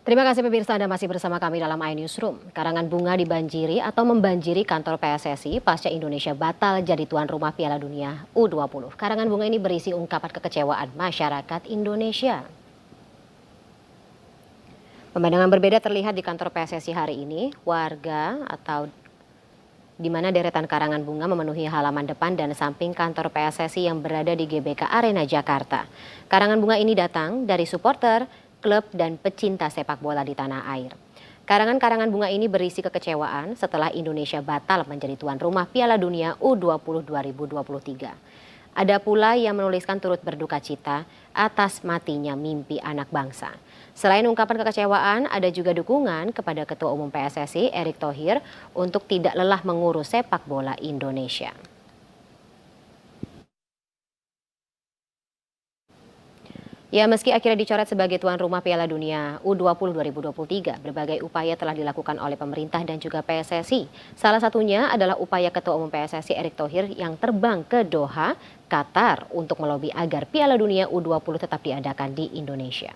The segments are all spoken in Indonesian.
Terima kasih pemirsa Anda masih bersama kami dalam iNewsroom. Karangan bunga dibanjiri atau membanjiri kantor PSSI pasca Indonesia batal jadi tuan rumah Piala Dunia U20. Karangan bunga ini berisi ungkapan kekecewaan masyarakat Indonesia. Pemandangan berbeda terlihat di kantor PSSI hari ini. Warga atau di mana deretan karangan bunga memenuhi halaman depan dan samping kantor PSSI yang berada di GBK Arena Jakarta. Karangan bunga ini datang dari supporter, klub, dan pecinta sepak bola di tanah air. Karangan-karangan bunga ini berisi kekecewaan setelah Indonesia batal menjadi tuan rumah Piala Dunia U20 2023. Ada pula yang menuliskan turut berduka cita atas matinya mimpi anak bangsa. Selain ungkapan kekecewaan, ada juga dukungan kepada Ketua Umum PSSI Erick Thohir untuk tidak lelah mengurus sepak bola Indonesia. Ya, meski akhirnya dicoret sebagai tuan rumah Piala Dunia U20 2023, berbagai upaya telah dilakukan oleh pemerintah dan juga PSSI. Salah satunya adalah upaya Ketua Umum PSSI Erick Thohir yang terbang ke Doha, Qatar untuk melobi agar Piala Dunia U20 tetap diadakan di Indonesia.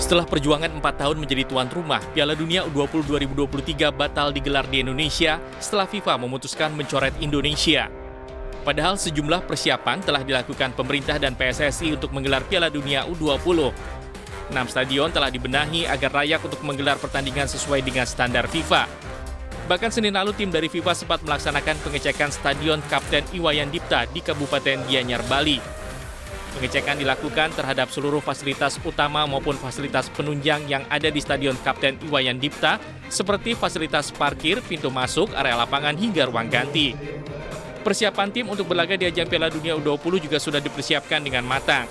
Setelah perjuangan 4 tahun menjadi tuan rumah, Piala Dunia U20 2023 batal digelar di Indonesia setelah FIFA memutuskan mencoret Indonesia. Padahal sejumlah persiapan telah dilakukan pemerintah dan PSSI untuk menggelar Piala Dunia U20. 6 stadion telah dibenahi agar layak untuk menggelar pertandingan sesuai dengan standar FIFA. Bahkan Senin lalu tim dari FIFA sempat melaksanakan pengecekan Stadion Kapten Iwayan Dipta di Kabupaten Gianyar, Bali. Pengecekan dilakukan terhadap seluruh fasilitas utama maupun fasilitas penunjang yang ada di Stadion Kapten Iwayan Dipta, seperti fasilitas parkir, pintu masuk, area lapangan, hingga ruang ganti. Persiapan tim untuk berlaga di ajang Piala Dunia U20 juga sudah dipersiapkan dengan matang.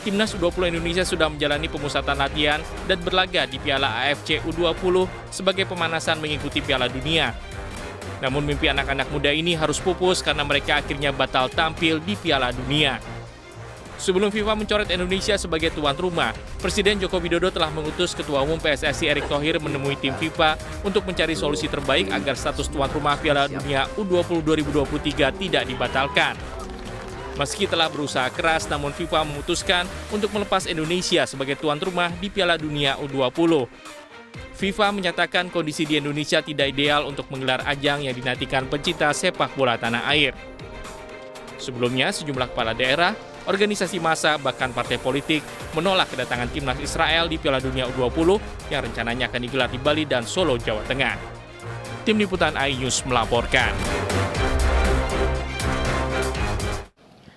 Timnas U20 Indonesia sudah menjalani pemusatan latihan dan berlaga di Piala AFC U20 sebagai pemanasan mengikuti Piala Dunia. Namun mimpi anak-anak muda ini harus pupus karena mereka akhirnya batal tampil di Piala Dunia. Sebelum FIFA mencoret Indonesia sebagai tuan rumah, Presiden Joko Widodo telah mengutus Ketua Umum PSSI Erick Thohir menemui tim FIFA untuk mencari solusi terbaik agar status tuan rumah Piala Dunia U20 2023 tidak dibatalkan. Meski telah berusaha keras, namun FIFA memutuskan untuk melepas Indonesia sebagai tuan rumah di Piala Dunia U20. FIFA menyatakan kondisi di Indonesia tidak ideal untuk menggelar ajang yang dinantikan pecinta sepak bola tanah air. Sebelumnya, sejumlah kepala daerah, organisasi massa, bahkan partai politik menolak kedatangan timnas Israel di Piala Dunia U20 yang rencananya akan digelar di Bali dan Solo, Jawa Tengah. Tim Liputan iNews melaporkan.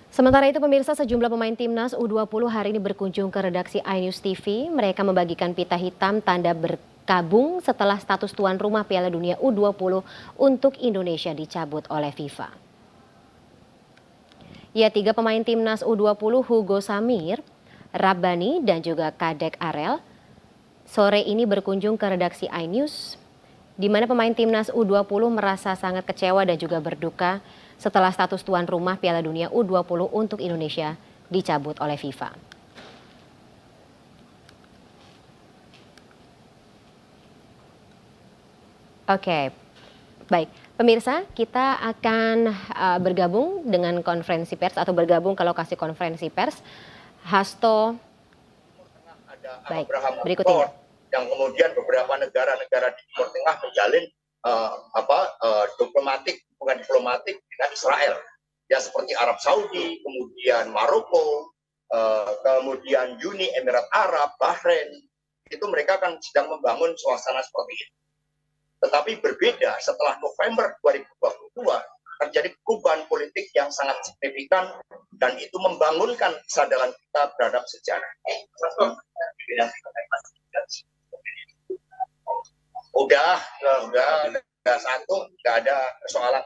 Sementara itu pemirsa, sejumlah pemain timnas U20 hari ini berkunjung ke redaksi iNews TV. Mereka membagikan pita hitam tanda berkabung setelah status tuan rumah Piala Dunia U20 untuk Indonesia dicabut oleh FIFA. Ya, 3 pemain timnas U20 Hugo Samir, Rabbani, dan juga Kadek Arel sore ini berkunjung ke redaksi iNews, di mana pemain timnas U20 merasa sangat kecewa dan juga berduka setelah status tuan rumah Piala Dunia U20 untuk Indonesia dicabut oleh FIFA. Oke, baik. Pemirsa, kita akan bergabung dengan konferensi pers atau bergabung ke lokasi konferensi pers. Hasto, baik, berikut ini. Yang kemudian beberapa negara-negara di Timur Tengah menjalin hubungan diplomatik dengan Israel. Ya, seperti Arab Saudi, kemudian Maroko, kemudian Uni Emirat Arab, Bahrain. Itu mereka kan sedang membangun suasana seperti itu. Tetapi berbeda setelah November 2022 terjadi perubahan politik yang sangat signifikan dan itu membangunkan kesadaran kita terhadap sejarah. Udah satu, nggak ada persoalan.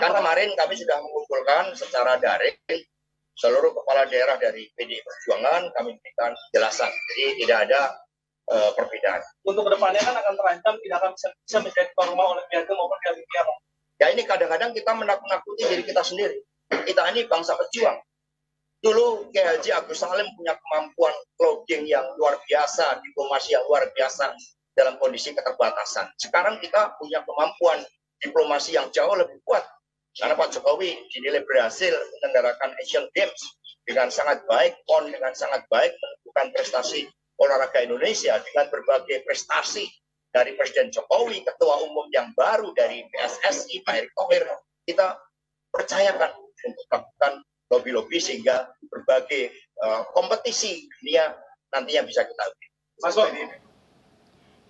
Kan kemarin kami sudah mengumpulkan secara daring seluruh kepala daerah dari PDI Perjuangan, kami berikan penjelasan. Jadi tidak ada perbedaan. Untuk kedepannya kan akan terancam tidak akan bisa menjadi tuan rumah Olimpiade maupun Piala Dunia. Ya, ini kadang-kadang kita menakut-nakuti diri kita sendiri. Kita ini bangsa pejuang. Dulu Kiai Haji Agus Salim punya kemampuan lobbying yang luar biasa, diplomasi yang luar biasa dalam kondisi keterbatasan. Sekarang kita punya kemampuan diplomasi yang jauh lebih kuat. Karena Pak Jokowi dinilai berhasil menyelenggarakan Asian Games dengan sangat baik, PON dengan sangat baik menentukan prestasi olahraga Indonesia dengan berbagai prestasi dari Presiden Jokowi, Ketua Umum yang baru dari PSSI, Pak Erick Thohir. Kita percayakan untuk melakukan lobby-lobby sehingga berbagai kompetisi dunia nantinya bisa kita Mas Bo,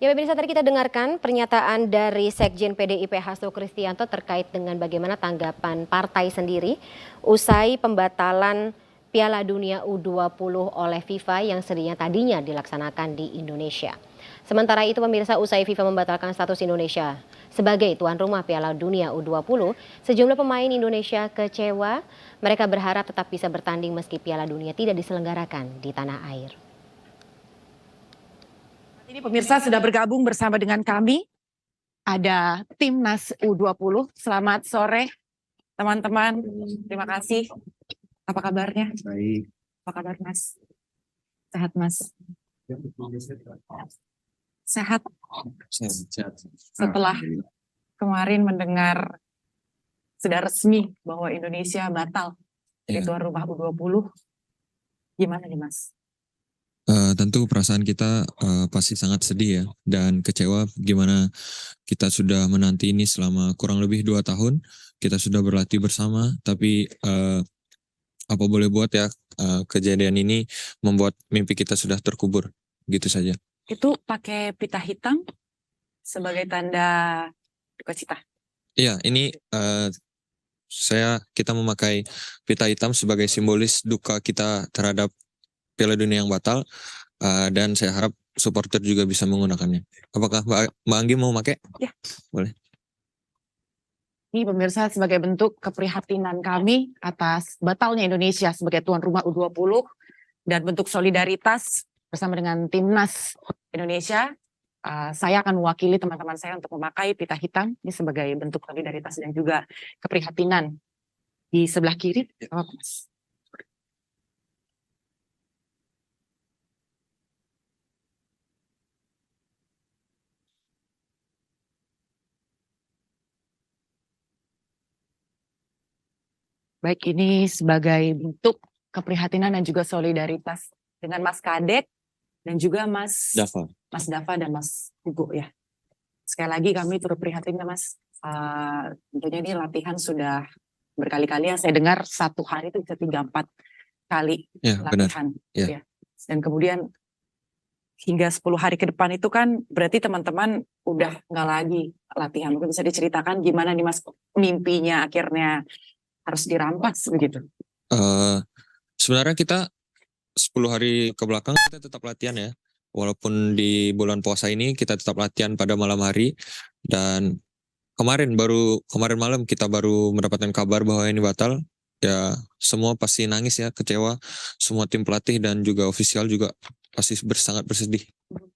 Ya pemirsa, tadi kita dengarkan pernyataan dari Sekjen PDIP Hasto Kristianto terkait dengan bagaimana tanggapan partai sendiri usai pembatalan Piala Dunia U20 oleh FIFA yang tadinya dilaksanakan di Indonesia. Sementara itu pemirsa, usai FIFA membatalkan status Indonesia sebagai tuan rumah Piala Dunia U20, sejumlah pemain Indonesia kecewa. Mereka berharap tetap bisa bertanding meski Piala Dunia tidak diselenggarakan di tanah air. Ini pemirsa sudah bergabung bersama dengan kami. Ada Timnas U20. Selamat sore teman-teman. Terima kasih. Apa kabarnya? Baik. Apa kabar Mas? Sehat Mas? Sehat. Setelah kemarin mendengar sudah resmi bahwa Indonesia batal jadi tuan rumah U20. Gimana nih Mas? Tentu perasaan kita pasti sangat sedih ya dan kecewa gimana kita sudah menanti ini selama kurang lebih 2 tahun. Kita sudah berlatih bersama, tapi apa boleh buat ya, kejadian ini membuat mimpi kita sudah terkubur, gitu saja. Itu pakai pita hitam sebagai tanda duka cita. Iya, ini kita memakai pita hitam sebagai simbolis duka kita terhadap Piala Dunia yang batal, dan saya harap supporter juga bisa menggunakannya. Apakah Mbak Anggi mau pakai? Ya. Boleh. Ini pemirsa sebagai bentuk keprihatinan kami atas batalnya Indonesia sebagai tuan rumah U20 dan bentuk solidaritas bersama dengan Timnas Indonesia, saya akan mewakili teman-teman saya untuk memakai pita hitam ini sebagai bentuk solidaritas dan juga keprihatinan. Di sebelah kiri, apa Mas? Baik, ini sebagai bentuk keprihatinan dan juga solidaritas dengan Mas Kadek dan juga Mas Dava dan Mas Hugo ya. Sekali lagi kami turut prihatin ya Mas. Tentunya ini latihan sudah berkali-kali ya. Saya dengar 1 hari itu bisa 3-4 kali Ya, latihan. benar. Ya. Ya. Dan kemudian hingga 10 hari ke depan itu kan berarti teman-teman udah nggak lagi latihan. Mungkin bisa diceritakan gimana nih Mas mimpinya akhirnya harus dirampas begitu? Sebenarnya kita 10 hari ke belakang kita tetap latihan ya. Walaupun di bulan puasa ini kita tetap latihan pada malam hari, dan kemarin malam kita baru mendapatkan kabar bahwa ini batal. Ya semua pasti nangis ya, kecewa. Semua tim pelatih dan juga ofisial juga pasti sangat bersedih.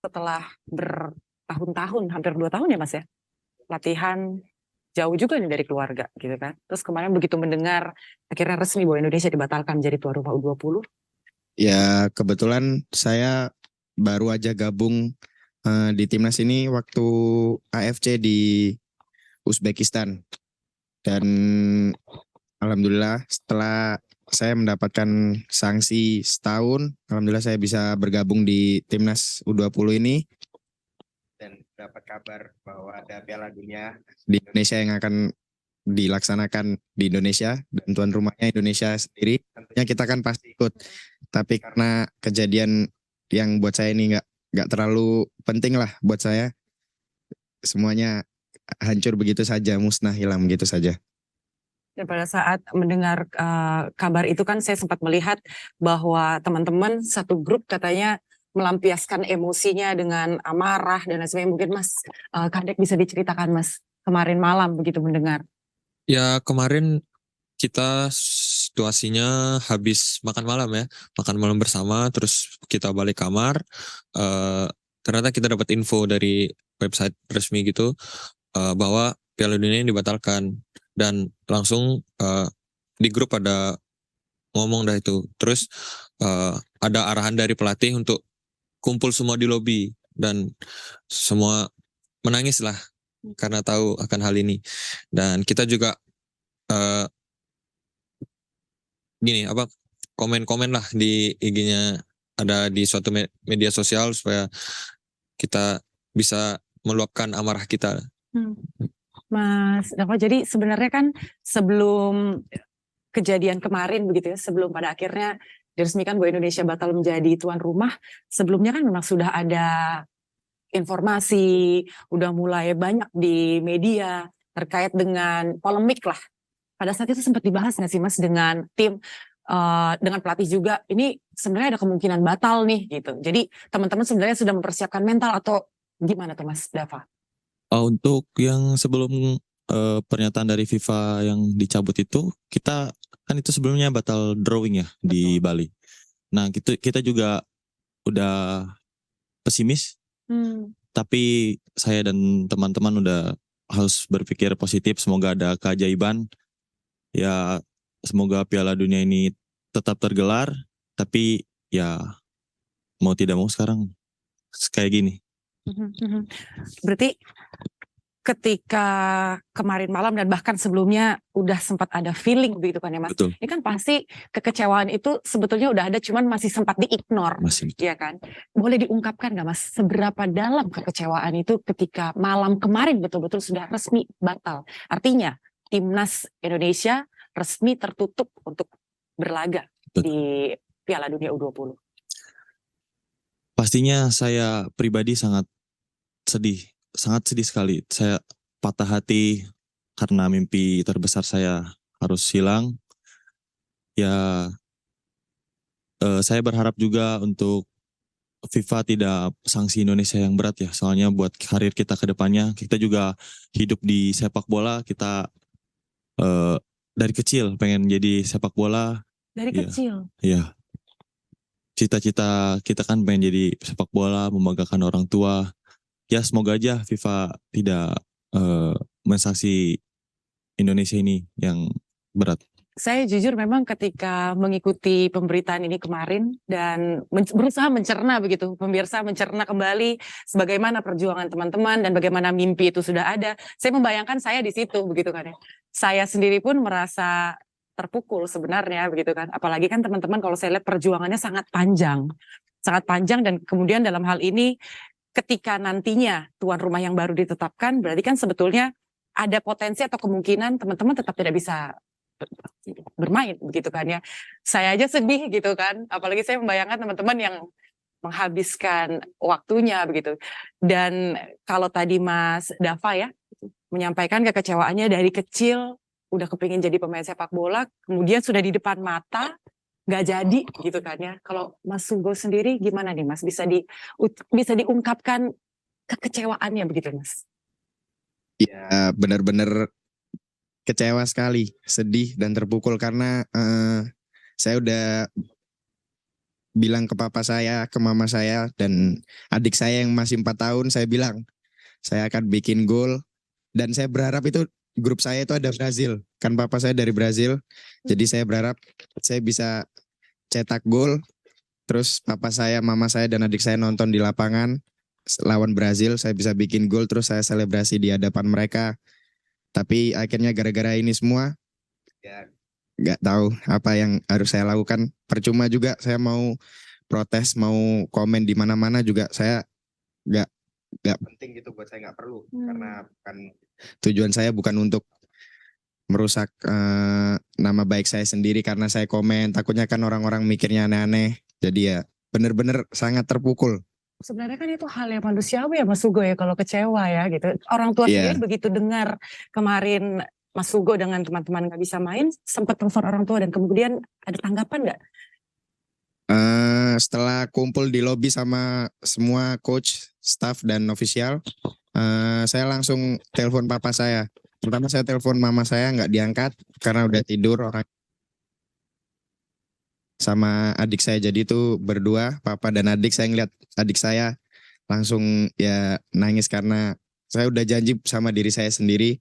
Setelah bertahun-tahun, hampir 2 tahun ya Mas ya, latihan jauh juga nih dari keluarga gitu kan. Terus kemarin begitu mendengar akhirnya resmi bahwa Indonesia dibatalkan menjadi tuan rumah U20. Ya kebetulan saya baru aja gabung di timnas ini waktu AFC di Uzbekistan. Dan alhamdulillah setelah saya mendapatkan sanksi setahun, alhamdulillah saya bisa bergabung di timnas U20 ini. Dan dapat kabar bahwa ada Piala Dunia di Indonesia yang akan dilaksanakan di Indonesia dan tuan rumahnya Indonesia sendiri. Tentunya kita kan pasti ikut, tapi karena kejadian yang buat saya ini nggak terlalu penting lah buat saya, semuanya hancur begitu saja, musnah, hilang begitu saja. Dan pada saat mendengar kabar itu kan saya sempat melihat bahwa teman-teman satu grup katanya melampiaskan emosinya dengan amarah dan lain sebagainya. Mungkin Mas Kadek bisa diceritakan Mas kemarin malam begitu mendengar. Ya kemarin kita situasinya habis makan malam ya, makan malam bersama, terus kita balik kamar, ternyata kita dapat info dari website resmi gitu bahwa Piala Dunia ini dibatalkan, dan langsung di grup ada ngomong dah itu, terus ada arahan dari pelatih untuk kumpul semua di lobi, dan semua menangis lah karena tahu akan hal ini. Dan kita juga komen-komen lah di IG-nya, ada di suatu media sosial supaya kita bisa meluapkan amarah kita. Mas Dava, jadi sebenarnya kan sebelum kejadian kemarin begitu ya, sebelum pada akhirnya diresmikan bahwa Indonesia batal menjadi tuan rumah, sebelumnya kan memang sudah ada informasi, udah mulai banyak di media terkait dengan polemik lah. Pada saat itu sempat dibahas nggak sih Mas dengan tim, dengan pelatih juga, ini sebenarnya ada kemungkinan batal nih gitu. Jadi teman-teman sebenarnya sudah mempersiapkan mental atau gimana tuh Mas Dava? Untuk yang sebelum pernyataan dari FIFA yang dicabut itu, kita kan itu sebelumnya batal drawing ya di Bali. Nah, kita juga udah pesimis, tapi saya dan teman-teman udah harus berpikir positif, semoga ada keajaiban. Ya, semoga Piala Dunia ini tetap tergelar, tapi ya mau tidak mau sekarang kayak gini. Berarti ketika kemarin malam dan bahkan sebelumnya udah sempat ada feeling begitu kan ya Mas? Betul. Ini kan pasti kekecewaan itu sebetulnya udah ada, cuman masih sempat diignore, Masih. ya kan? Boleh diungkapkan nggak Mas, seberapa dalam kekecewaan itu ketika malam kemarin betul-betul sudah resmi batal? Artinya timnas Indonesia resmi tertutup untuk berlaga di Piala Dunia U20. Pastinya saya pribadi sangat sedih sekali. Saya patah hati karena mimpi terbesar saya harus hilang. Ya, saya berharap juga untuk FIFA tidak sanksi Indonesia yang berat ya. Soalnya buat karir kita ke depannya, kita juga hidup di sepak bola, kita dari kecil pengen jadi sepak bola. Dari Iya. kecil? Iya. Cita-cita kita kan pengen jadi sepak bola, membanggakan orang tua. Ya semoga aja FIFA tidak mensanksi Indonesia ini yang berat. Saya jujur memang ketika mengikuti pemberitaan ini kemarin dan berusaha mencerna begitu, pemirsa mencerna kembali sebagaimana perjuangan teman-teman dan bagaimana mimpi itu sudah ada. Saya membayangkan saya di situ begitu kan ya. Saya sendiri pun merasa terpukul sebenarnya begitu kan. Apalagi kan teman-teman kalau saya lihat perjuangannya sangat panjang dan kemudian dalam hal ini ketika nantinya tuan rumah yang baru ditetapkan, berarti kan sebetulnya ada potensi atau kemungkinan teman-teman tetap tidak bisa bermain begitu kan ya. Saya aja sedih gitu kan, apalagi saya membayangkan teman-teman yang menghabiskan waktunya begitu. Dan kalau tadi Mas Dava ya menyampaikan kekecewaannya dari kecil udah kepingin jadi pemain sepak bola, kemudian sudah di depan mata nggak jadi gitu kan ya. Kalau Mas Sugo sendiri gimana nih Mas, bisa diungkapkan kekecewaannya begitu Mas? Ya benar-benar kecewa sekali, sedih dan terpukul karena saya udah bilang ke papa saya, ke mama saya, dan adik saya yang masih 4 tahun, saya bilang saya akan bikin gol, dan saya berharap itu grup saya itu ada Brazil, kan papa saya dari Brazil, jadi saya berharap saya bisa cetak gol, terus papa saya, mama saya, dan adik saya nonton di lapangan lawan Brazil, saya bisa bikin gol, terus saya selebrasi di hadapan mereka. Tapi akhirnya gara-gara ini semua, ya nggak tahu apa yang harus saya lakukan. Percuma juga saya mau protes, mau komen di mana-mana juga saya nggak penting gitu buat saya, nggak perlu. Karena tujuan saya bukan untuk merusak nama baik saya sendiri karena saya komen. Takutnya kan orang-orang mikirnya aneh-aneh. Jadi ya benar-benar sangat terpukul. Sebenarnya kan itu hal yang manusiawi ya Mas Sugo ya kalau kecewa ya gitu. Orang tua sendiri begitu dengar kemarin Mas Sugo dengan teman-teman nggak bisa main, sempat telepon orang tua dan kemudian ada tanggapan nggak? Setelah kumpul di lobi sama semua coach, staff dan official, saya langsung telepon papa saya. Pertama saya telepon mama saya, nggak diangkat karena udah tidur orang. Sama adik saya, jadi itu berdua, papa dan adik. Saya ngeliat adik saya langsung ya nangis karena saya udah janji sama diri saya sendiri,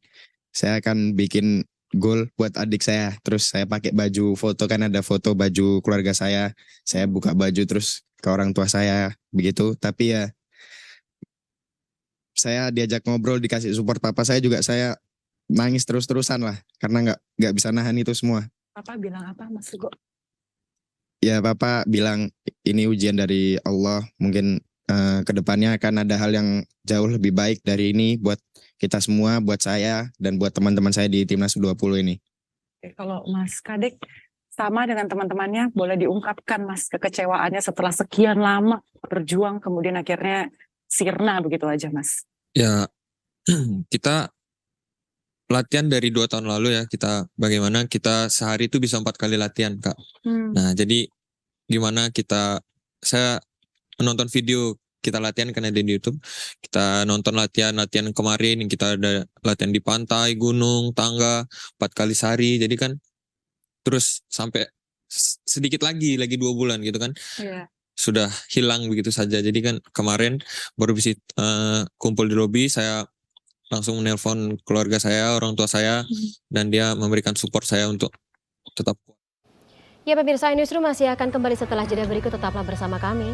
saya akan bikin gol buat adik saya. Terus saya pakai baju foto, kan ada foto baju keluarga saya buka baju terus ke orang tua saya begitu. Tapi ya saya diajak ngobrol, dikasih support papa saya juga, saya nangis terus-terusan lah karena nggak bisa nahan itu semua. Papa bilang apa Mas Sugo? ya Papa bilang ini ujian dari Allah, mungkin kedepannya akan ada hal yang jauh lebih baik dari ini buat kita semua, buat saya dan buat teman-teman saya di Timnas U20 ini. Oke, kalau Mas Kadek sama dengan teman-temannya, boleh diungkapkan Mas kekecewaannya setelah sekian lama berjuang kemudian akhirnya sirna begitu aja Mas. Ya, kita latihan dari 2 tahun lalu ya, kita bagaimana kita sehari itu bisa 4 kali latihan, Kak. Nah, jadi gimana saya menonton video kita latihan kan ada di YouTube. Kita nonton latihan kemarin, kita ada latihan di pantai, gunung, tangga, 4 kali sehari. Jadi kan terus sampai sedikit lagi 2 bulan gitu kan. Iya. Sudah hilang begitu saja. Jadi kan kemarin baru bisa kumpul di lobi, saya langsung menelpon keluarga saya, orang tua saya, dan dia memberikan support saya untuk tetap. Ya pemirsa, Newsroom masih akan kembali setelah jeda berikut, tetaplah bersama kami.